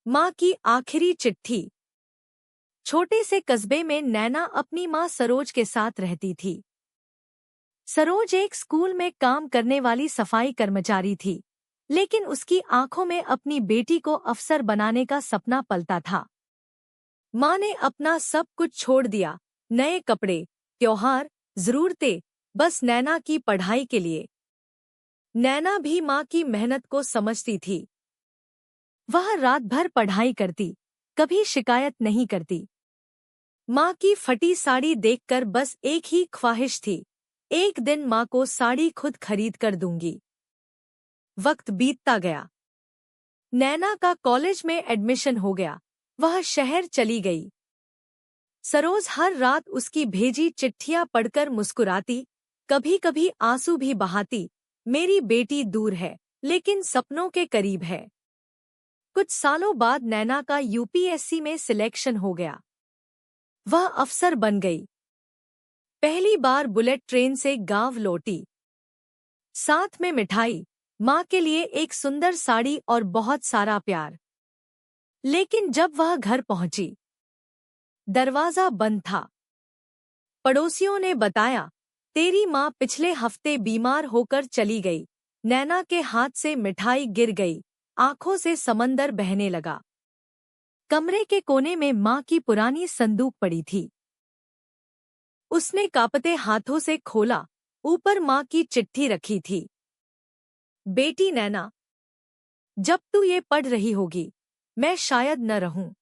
माँ की आखिरी चिट्ठी। छोटे से कस्बे में नैना अपनी माँ सरोज के साथ रहती थी। सरोज एक स्कूल में काम करने वाली सफाई कर्मचारी थी, लेकिन उसकी आंखों में अपनी बेटी को अफसर बनाने का सपना पलता था। माँ ने अपना सब कुछ छोड़ दिया, नए कपड़े, त्योहार, जरूरतें, बस नैना की पढ़ाई के लिए। नैना भी माँ की मेहनत को समझती थी। वह रात भर पढ़ाई करती, कभी शिकायत नहीं करती। माँ की फटी साड़ी देखकर बस एक ही ख्वाहिश थी, एक दिन माँ को साड़ी खुद खरीद कर दूंगी। वक्त बीतता गया। नैना का कॉलेज में एडमिशन हो गया, वह शहर चली गई। सरोज हर रात उसकी भेजी चिट्ठियां पढ़कर मुस्कुराती, कभी-कभी आंसू भी बहाती। मेरी बेटी दूर है, लेकिन सपनों के करीब है। कुछ सालों बाद नैना का यूपीएससी में सिलेक्शन हो गया। वह अफसर बन गई। पहली बार बुलेट ट्रेन से गांव लौटी। साथ में मिठाई, माँ के लिए एक सुंदर साड़ी और बहुत सारा प्यार। लेकिन जब वह घर पहुंची, दरवाजा बंद था। पड़ोसियों ने बताया, तेरी माँ पिछले हफ्ते बीमार होकर चली गई। नैना के हाथ से मिठाई गिर गई, आंखों से समंदर बहने लगा। कमरे के कोने में माँ की पुरानी संदूक पड़ी थी। उसने कांपते हाथों से खोला, ऊपर माँ की चिट्ठी रखी थी। बेटी नैना, जब तू ये पढ़ रही होगी, मैं शायद न रहूं।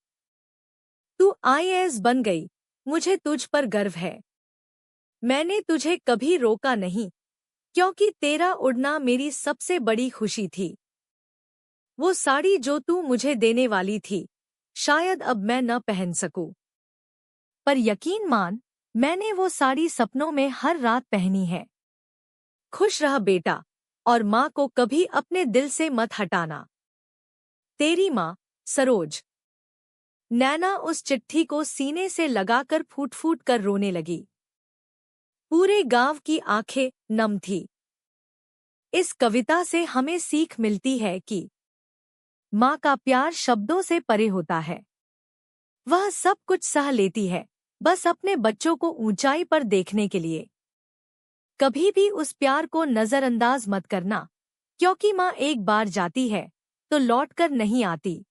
तू आईएएस बन गई, मुझे तुझ पर गर्व है। मैंने तुझे कभी रोका नहीं, क्योंकि तेरा उड़ना मेरी सबसे बड़ी खुशी थी। वो साड़ी जो तू मुझे देने वाली थी, शायद अब मैं न पहन सकूं। पर यकीन मान, मैंने वो साड़ी सपनों में हर रात पहनी है। खुश रह बेटा, और माँ को कभी अपने दिल से मत हटाना। तेरी माँ, सरोज। नैना उस चिट्ठी को सीने से लगाकर फूट फूट कर रोने लगी। पूरे गांव की आंखें नम थी। इस कविता से हमें सीख मिलती है कि माँ का प्यार शब्दों से परे होता है। वह सब कुछ सह लेती है, बस अपने बच्चों को ऊंचाई पर देखने के लिए। कभी भी उस प्यार को नजरअंदाज मत करना, क्योंकि माँ एक बार जाती है तो लौटकर नहीं आती।